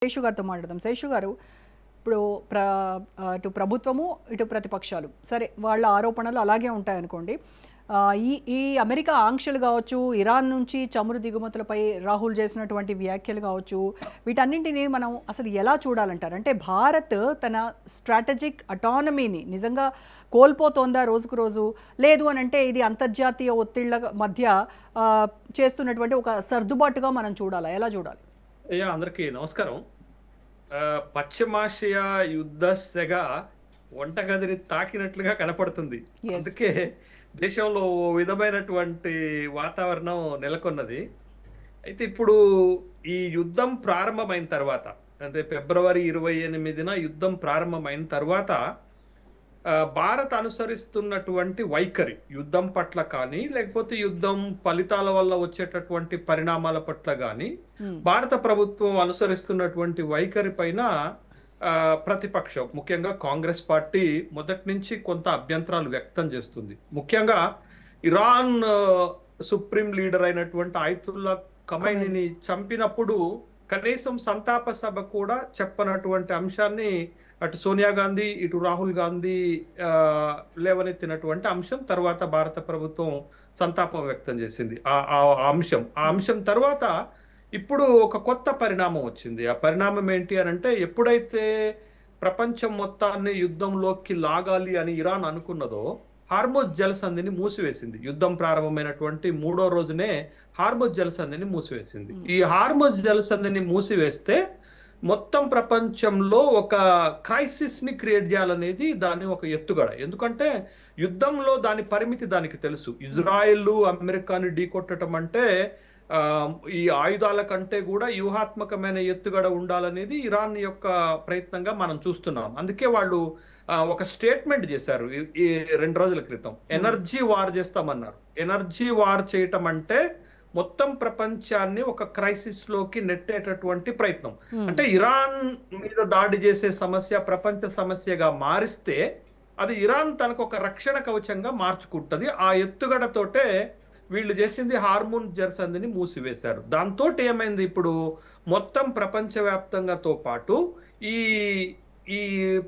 శేషు గారితో మాట్లాడదాం. శేషు గారు, ఇప్పుడు ఇటు ప్రభుత్వము, ఇటు ప్రతిపక్షాలు సరే వాళ్ళ ఆరోపణలు అలాగే ఉంటాయనుకోండి. ఈ ఈ అమెరికా ఆంక్షలు కావచ్చు, ఇరాన్ నుంచి చమురు దిగుమతులపై రాహుల్ చేసినటువంటి వ్యాఖ్యలు కావచ్చు, వీటన్నింటినీ మనం అసలు ఎలా చూడాలంటారు? అంటే భారత్ తన స్ట్రాటజిక్ అటానమీని నిజంగా కోల్పోతోందా రోజుకు రోజు? లేదు అని అంటే ఇది అంతర్జాతీయ ఒత్తిళ్ల మధ్య చేస్తున్నటువంటి ఒక సర్దుబాటుగా మనం చూడాలా? ఎలా చూడాలి? అందరికీ నమస్కారం. పశ్చిమాసియా యుద్ధ సెగ వంటగదిని తాకినట్లుగా కనపడుతుంది. అందుకే దేశంలో ఓ విధమైనటువంటి వాతావరణం నెలకొన్నది. అయితే ఇప్పుడు ఈ యుద్ధం ప్రారంభమైన తర్వాత, అంటే ఫిబ్రవరి 28న యుద్ధం ప్రారంభమైన తర్వాత భారత్ అనుసరిస్తున్నటువంటి వైఖరి యుద్ధం పట్ల కానీ, లేకపోతే యుద్ధం ఫలితాల వల్ల వచ్చేటటువంటి పరిణామాల పట్ల కానీ భారత ప్రభుత్వం అనుసరిస్తున్నటువంటి వైఖరి పైన ప్రతిపక్షం, ముఖ్యంగా కాంగ్రెస్ పార్టీ మొదటి నుంచి కొంత అభ్యంతరాలు వ్యక్తం చేస్తుంది. ముఖ్యంగా ఇరాన్ సుప్రీం లీడర్ అయినటువంటి ఆయతుల్లా ఖమైనీని చంపినప్పుడు కనీసం సంతాప సభ కూడా చెప్పనటువంటి అంశాన్ని అటు సోనియా గాంధీ, ఇటు రాహుల్ గాంధీ లేవనెత్తినటువంటి అంశం తర్వాత భారత ప్రభుత్వం సంతాపం వ్యక్తం చేసింది. ఆ అంశం తర్వాత ఇప్పుడు ఒక కొత్త పరిణామం వచ్చింది. ఆ పరిణామం ఏంటి అని అంటే, ఎప్పుడైతే ప్రపంచం మొత్తాన్ని యుద్ధంలోకి లాగాలి అని ఇరాన్ అనుకున్నదో హార్ముజ్ జలసంధిని మూసివేసింది. యుద్ధం ప్రారంభమైనటువంటి 3వ రోజునే హార్ముజ్ జలసంధిని మూసివేసింది. ఈ హార్ముజ్ జలసంధిని మూసివేస్తే మొత్తం ప్రపంచంలో ఒక క్రైసిస్ ని క్రియేట్ చేయాలనేది దాని ఒక ఎత్తుగడ. ఎందుకంటే యుద్ధంలో దాని పరిమితి దానికి తెలుసు. ఇజ్రాయెల్ అమెరికాని ఢీకొట్టడం అంటే ఈ ఆయుధాల కంటే కూడా వ్యూహాత్మకమైన ఎత్తుగడ ఉండాలనేది ఇరాన్ యొక్క ప్రయత్నంగా మనం చూస్తున్నాం. అందుకే వాళ్ళు ఒక స్టేట్మెంట్ చేశారు ఈ 2 రోజుల క్రితం. ఎనర్జీ వార్ చేస్తామన్నారు. ఎనర్జీ వార్ చేయటం అంటే మొత్తం ప్రపంచాన్ని ఒక క్రైసిస్ లోకి నెట్టేటటువంటి ప్రయత్నం. అంటే ఇరాన్ మీద దాడి చేసే సమస్య ప్రపంచ సమస్యగా మారిస్తే అది ఇరాన్ తనకు ఒక రక్షణ కవచంగా మార్చుకుంటది. ఆ ఎత్తుగడతోటే వీళ్ళు చేసింది హార్ముజ్ జలసంధిని మూసివేశారు. దాంతో ఏమైంది, ఇప్పుడు మొత్తం ప్రపంచవ్యాప్తంగాతో పాటు ఈ ఈ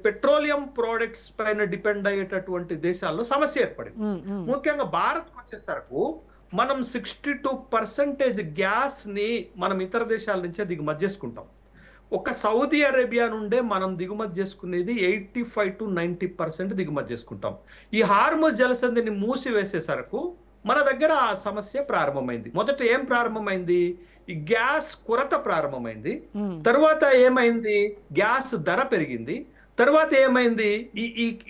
పెట్రోలియం ప్రోడక్ట్స్ పైన డిపెండ్ అయ్యేటటువంటి దేశాల్లో సమస్య ఏర్పడింది. ముఖ్యంగా భారత్ వచ్చేసరికి మనం 62% గ్యాస్ ని మనం ఇతర దేశాల నుంచే దిగుమతి చేసుకుంటాం. ఒక సౌదీ అరేబియా నుండే మనం దిగుమతి చేసుకునేది 85 to 90% దిగుమతి చేసుకుంటాం. ఈ హార్ముజ్ జలసంధిని మూసివేసేసరకు మన దగ్గర ఆ సమస్య ప్రారంభమైంది. మొదట ఏం ప్రారంభమైంది, ఈ గ్యాస్ కొరత ప్రారంభమైంది. తరువాత ఏమైంది, గ్యాస్ ధర పెరిగింది. తరువాత ఏమైంది,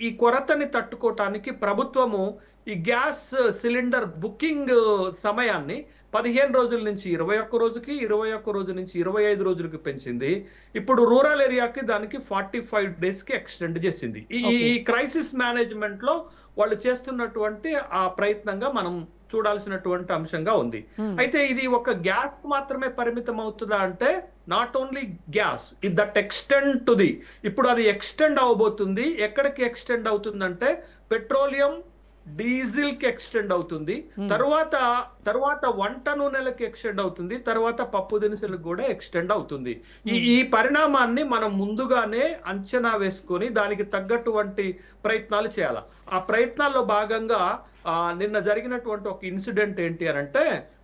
ఈ కొరతని తట్టుకోవటానికి ప్రభుత్వము ఈ గ్యాస్ సిలిండర్ బుకింగ్ సమయాన్ని 15 రోజుల నుంచి 21 రోజుకి, 21 రోజు నుంచి 25 రోజులకి పెంచింది. ఇప్పుడు రూరల్ ఏరియాకి దానికి 45 డేస్ కి ఎక్స్టెండ్ చేసింది. ఈ క్రైసిస్ మేనేజ్మెంట్ లో వాళ్ళు చేస్తున్నటువంటి ఆ ప్రయత్నంగా మనం చూడాల్సినటువంటి అంశంగా ఉంది. అయితే ఇది ఒక గ్యాస్ కు మాత్రమే పరిమితం అవుతుందా అంటే, not only gas, that extend to the, ఇప్పుడు అది ఎక్స్టెండ్ అవబోతుంది. ఎక్కడికి ఎక్స్టెండ్ అవుతుందంటే పెట్రోలియం, డీజిల్ కి ఎక్స్టెండ్ అవుతుంది. తర్వాత వంట నూనెలకు ఎక్స్టెండ్ అవుతుంది. తర్వాత పప్పు దినుసులకు కూడా ఎక్స్టెండ్ అవుతుంది. ఈ పరిణామాన్ని మనం ముందుగానే అంచనా వేసుకొని దానికి తగ్గటువంటి ప్రయత్నాలు చేయాలి. ఆ ప్రయత్నాల్లో భాగంగా నిన్న జరిగినటువంటి ఒక ఇన్సిడెంట్ ఏంటి అని అంటే,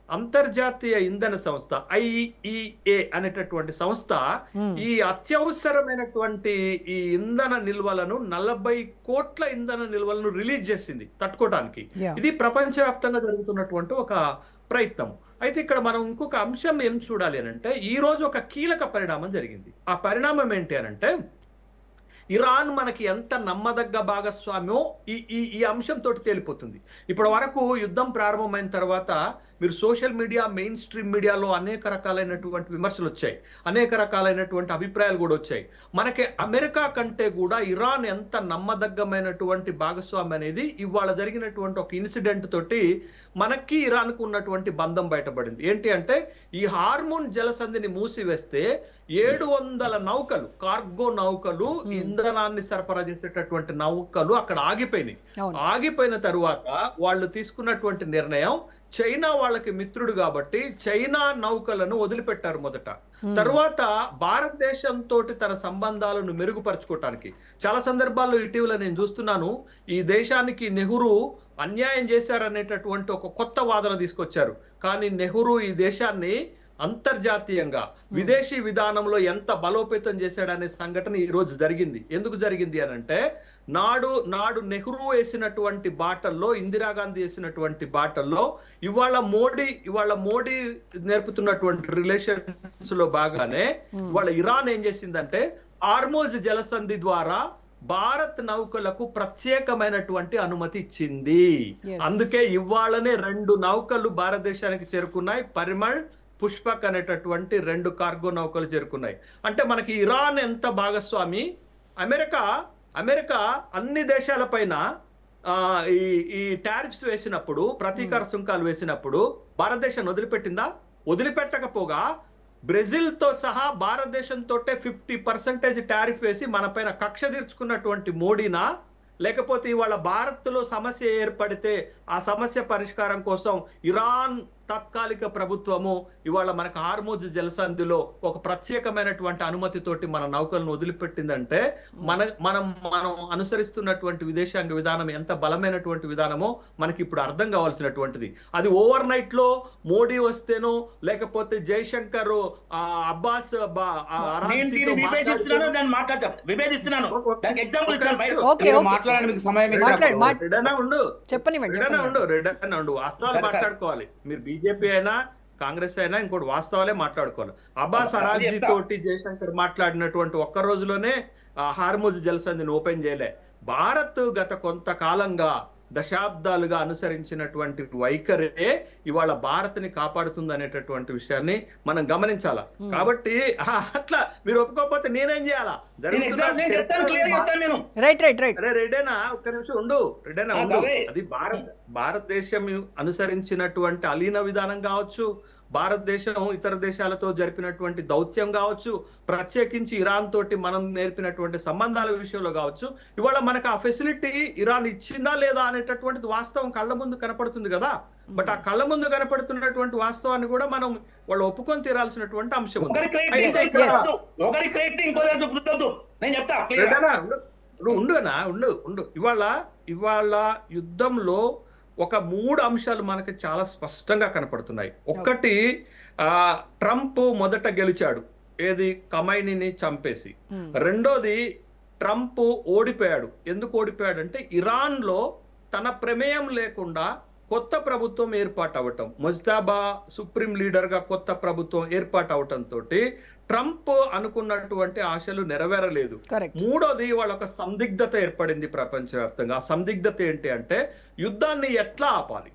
అంతర్జాతీయ ఇంధన సంస్థ IEA అనేటటువంటి సంస్థ ఈ అత్యవసరమైనటువంటి ఈ ఇంధన నిల్వలను 40 కోట్ల ఇంధన నిల్వలను రిలీజ్ చేసింది తట్టుకోవడానికి. ఇది ప్రపంచవ్యాప్తంగా జరుగుతున్నటువంటి ఒక ప్రయత్నం. అయితే ఇక్కడ మనం ఇంకొక అంశం ఏం చూడాలి అని అంటే, ఈ రోజు ఒక కీలక పరిణామం జరిగింది. ఆ పరిణామం ఏంటి అని అంటే, ఇరాన్ మనకి ఎంత నమ్మదగ్గ భాగస్వామ్యం ఈ అంశంతో తేలిపోతుంది. ఇప్పటి వరకు యుద్ధం ప్రారంభమైన తర్వాత మీరు సోషల్ మీడియా, మెయిన్ స్ట్రీమ్ మీడియాలో అనేక రకాలైనటువంటి విమర్శలు వచ్చాయి, అనేక రకాలైనటువంటి అభిప్రాయాలు కూడా వచ్చాయి. మనకి అమెరికా కంటే కూడా ఇరాన్ ఎంత నమ్మదగ్గమైనటువంటి భాగస్వామి అనేది ఇవాళ జరిగినటువంటి ఒక ఇన్సిడెంట్ తోటి మనకి ఇరాన్కు ఉన్నటువంటి బంధం బయటపడింది. ఏంటి అంటే, ఈ హార్ముజ్ జలసంధిని మూసివేస్తే 700 నౌకలు, కార్గో నౌకలు, ఇంధనాన్ని సరఫరా చేసేటటువంటి నౌకలు అక్కడ ఆగిపోయినాయి. ఆగిపోయిన తరువాత వాళ్ళు తీసుకున్నటువంటి నిర్ణయం, చైనా వాళ్ళకి మిత్రుడు కాబట్టి చైనా నౌకలను వదిలిపెట్టారు మొదట. తర్వాత భారతదేశంతో తన సంబంధాలను మెరుగుపరచుకోవటానికి చాలా సందర్భాల్లో ఇటీవల నేను చూస్తున్నాను, ఈ దేశానికి నెహ్రూ అన్యాయం చేశారనేటటువంటి ఒక కొత్త వాదన తీసుకొచ్చారు. కానీ నెహ్రూ ఈ దేశాన్ని అంతర్జాతీయంగా విదేశీ విధానంలో ఎంత బలోపేతం చేశాడనే సంఘటన ఈ రోజు జరిగింది. ఎందుకు జరిగింది అని అంటే, నాడు నెహ్రూ వేసినటువంటి బాటల్లో, ఇందిరాగాంధీ వేసినటువంటి బాటల్లో ఇవాళ మోడీ నేర్పుతున్నటువంటి రిలేషన్స్ లో భాగానే ఇవాళ ఇరాన్ ఏం చేసిందంటే, హార్మోజ్ జలసంధి ద్వారా భారత్ నౌకలకు ప్రత్యేకమైనటువంటి అనుమతి ఇచ్చింది. అందుకే ఇవాళనే 2 నౌకలు భారతదేశానికి చేరుకున్నాయి. పరిమళ్, పుష్పక్ అనేటటువంటి 2 కార్గో నౌకలు చేరుకున్నాయి. అంటే మనకి ఇరాన్ ఎంత భాగస్వామి. అమెరికా అన్ని దేశాల పైన ఈ టారిఫ్స్ వేసినప్పుడు, ప్రతీకార సుంకాలు వేసినప్పుడు భారతదేశాన్ని వదిలిపెట్టిందా? వదిలిపెట్టకపోగా బ్రెజిల్ తో సహా భారతదేశంతో 50% టారిఫ్ వేసి మన పైన కక్ష తీర్చుకున్నటువంటి మోడీనా, లేకపోతే ఇవాళ భారత్ లో సమస్య ఏర్పడితే ఆ సమస్య పరిష్కారం కోసం ఇరాన్ తాత్కాలిక ప్రభుత్వము ఇవాళ మనకు హార్మోజ్ జలసంధిలో ఒక ప్రత్యేకమైనటువంటి అనుమతితోటి మన నౌకలను వదిలిపెట్టిందంటే మనం అనుసరిస్తున్నటువంటి విదేశాంగ విధానం ఎంత బలమైనటువంటి విధానమో మనకి ఇప్పుడు అర్థం కావాల్సినటువంటిది. అది ఓవర్ నైట్ లో మోడీ వస్తేనో, లేకపోతే జయశంకర్ అబ్బాస్ వాస్తవాలు మాట్లాడుకోవాలి. మీరు బీజేపీ అయినా కాంగ్రెస్ అయినా ఇంకోటి వాస్తవాలే మాట్లాడుకోవాలి. అబ్బాస్ అరాజీ తోటి జయశంకర్ మాట్లాడినటువంటి ఒక్క రోజులోనే హార్మోజ్ జలసంధిని ఓపెన్ చేయలే. భారత్ గత కొంతకాలంగా దశాబ్దాలుగా అనుసరించినటువంటి వైఖరే ఇవాళ భారత్ని కాపాడుతుంది అనేటటువంటి విషయాన్ని మనం గమనించాలా. కాబట్టి అట్లా మీరు ఒప్పుకోకపోతే నేనేం చేయాలా? రెడ్డేనా ఒక్క నిమిషం ఉండు. అది భారతదేశం అనుసరించినటువంటి అలీన విధానం కావచ్చు, భారతదేశం ఇతర దేశాలతో జరిపినటువంటి దౌత్యం కావచ్చు, ప్రత్యేకించి ఇరాన్ తోటి మనం నేర్పినటువంటి సంబంధాల విషయంలో కావచ్చు, ఇవాళ మనకు ఆ ఫెసిలిటీ ఇరాన్ ఇచ్చిందా లేదా అనేటటువంటిది వాస్తవం కళ్ళ ముందు కనపడుతుంది కదా. బట్ ఆ కళ్ళ ముందు కనపడుతున్నటువంటి వాస్తవాన్ని కూడా మనం వాళ్ళు ఒప్పుకొని తీరాల్సినటువంటి అంశం ఉంది. ఉండు ఇవాళ యుద్ధంలో ఒక 3 అంశాలు మనకి చాలా స్పష్టంగా కనపడుతున్నాయి. ఒక్కటి, ట్రంప్ మొదట గెలిచాడు, ఏది ఖమైనీని చంపేసి. రెండోది, ట్రంప్ ఓడిపోయాడు. ఎందుకు ఓడిపోయాడు అంటే, ఇరాన్ లో తన ప్రమేయం లేకుండా కొత్త ప్రభుత్వం ఏర్పాటు అవటం, ముజ్తబా సుప్రీం లీడర్ గా కొత్త ప్రభుత్వం ఏర్పాటు అవటంతో ట్రంప్ అనుకున్నటువంటి ఆశలు నెరవేరలేదు. మూడోది, వాళ్ళొక సందిగ్ధత ఏర్పడింది ప్రపంచవ్యాప్తంగా. ఆ సందిగ్ధత ఏంటి అంటే, యుద్ధాన్ని ఎట్లా ఆపాలి,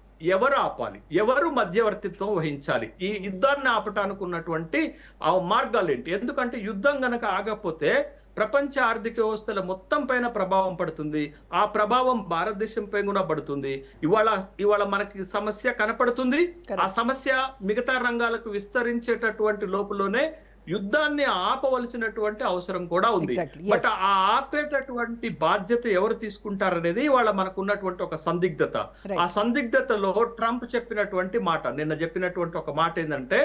ఎవరు మధ్యవర్తిత్వం వహించాలి, ఈ యుద్ధాన్ని ఆపటానికి ఉన్నటువంటి ఆ మార్గాలు ఏంటి. ఎందుకంటే యుద్ధం గనక ఆగకపోతే ప్రపంచ ఆర్థిక వ్యవస్థల మొత్తం పైన ప్రభావం పడుతుంది. ఆ ప్రభావం భారతదేశం పై కూడా పడుతుంది. ఇవాళ మనకి సమస్య కనపడుతుంది. ఆ సమస్య మిగతా రంగాలకు విస్తరించేటటువంటి లోపులోనే యుద్ధాన్ని ఆపవలసినటువంటి అవసరం కూడా ఉంది. బట్ ఆ ఆపేటటువంటి బాధ్యత ఎవరు తీసుకుంటారనేది ఇవాళ మనకు ఉన్నటువంటి ఒక సందిగ్ధత. ఆ సందిగ్ధతలో ట్రంప్ చెప్పినటువంటి మాట, నిన్న చెప్పినటువంటి ఒక మాట ఏంటంటే,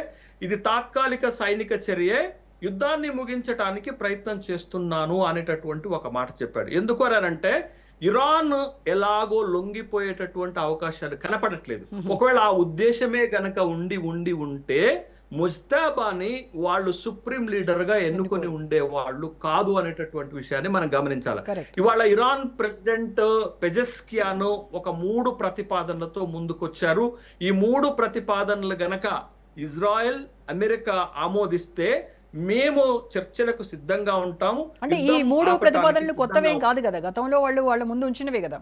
ఇది తాత్కాలిక సైనిక చర్యే, యుద్ధాన్ని ముగించడానికి ప్రయత్నం చేస్తున్నాను అనేటటువంటి ఒక మాట చెప్పాడు. ఎందుకు అనంటే, ఇరాన్ ఎలాగో లొంగిపోయేటటువంటి అవకాశాలు కనపడట్లేదు. ఒకవేళ ఆ ఉద్దేశమే గనక ఉంటే ముజ్తబాని వాళ్ళు సుప్రీం లీడర్ గా ఎన్నుకొని ఉండే వాళ్ళు కాదు అనేటటువంటి విషయాన్ని మనం గమనించాలి. ఇవాళ ఇరాన్ ప్రెసిడెంట్ పెజెస్కియాను ఒక 3 ప్రతిపాదనలతో ముందుకొచ్చారు. ఈ 3 ప్రతిపాదనలు గనక ఇజ్రాయెల్, అమెరికా ఆమోదిస్తే మేము చర్చలకు సిద్ధంగా ఉంటాము. అంటే ఈ 3 ప్రతిపాదనలు కొత్తవేం కాదు కదా, గతంలో వాళ్ళ ముందు ఉంచినవే కదా.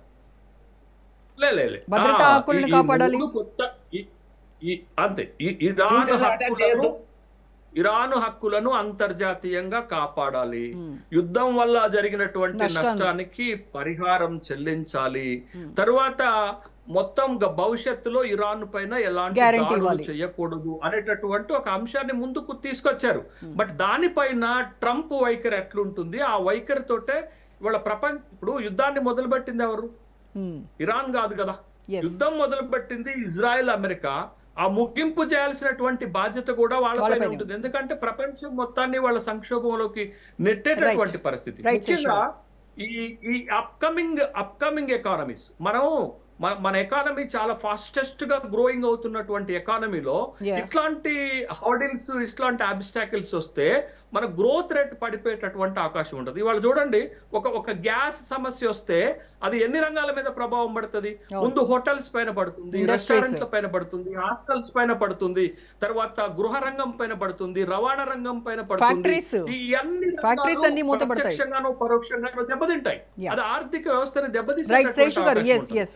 భద్రతా హక్కులను కాపాడాలి, అంతే. ఇరాన్ హక్కులను అంతర్జాతీయంగా కాపాడాలి, యుద్ధం వల్ల జరిగినటువంటి నష్టానికి పరిహారం చెల్లించాలి, తరువాత మొత్తం భవిష్యత్తులో ఇరాన్ పైన ఎలాంటి దాడులు చేయకూడదు అనేటటువంటి ఒక అంశాన్ని ముందుకు తీసుకొచ్చారు. బట్ దానిపైన ట్రంప్ వైఖరి ఎట్లుంటుంది, ఆ వైఖరితోటే ఇవాళ ఇప్పుడు యుద్ధాన్ని మొదలుపెట్టింది ఎవరు? ఇరాన్ కాదు కదా. Yes. యుద్ధం మొదలుపెట్టింది ఇజ్రాయెల్ అమెరికా. ఆ ముగింపు చేయాల్సినటువంటి బాధ్యత కూడా వాళ్ళపైన వాళ్ళపైనే ఉంటుంది. ఎందుకంటే ప్రపంచం మొత్తాన్ని వాళ్ళ సంక్షోభంలోకి నెట్టేటటువంటి పరిస్థితి. Right, ముఖ్యంగా ఈ ఈ అప్కమింగ్ ఎకానమీస్ మన ఎకానమీ చాలా ఫాస్టెస్ట్ గా గ్రోయింగ్ అవుతున్నటువంటి ఎకానమీలో Yeah. ఇట్లాంటి హార్డిల్స్, ఇట్లాంటి అబ్స్టాకిల్స్ వస్తే మన గ్రోత్ రేట్ పడిపోయేటటువంటి అవకాశం ఉంటుంది. ఇవాళ చూడండి, ఒక గ్యాస్ సమస్య వస్తే అది ఎన్ని రంగాల మీద ప్రభావం పడుతుంది? ముందు హోటల్స్ పైన పడుతుంది, Industries. రెస్టారెంట్ల పైన పడుతుంది, హాస్టల్స్ పైన పడుతుంది, తర్వాత గృహ రంగం పైన పడుతుంది, రవాణా రంగం పైన పడుతుంది. Factories. ఈ అన్ని Factories అన్ని మూతపడతాయి. ప్రత్యక్షంగానో పరోక్షంగానో దెబ్బతింటాయి. Yeah. అది ఆర్థిక వ్యవస్థని రైట్ దెబ్బతీసేటటువంటి శేషు గారు, అవకాశం ఎస్ ఉంటుంది. ఎస్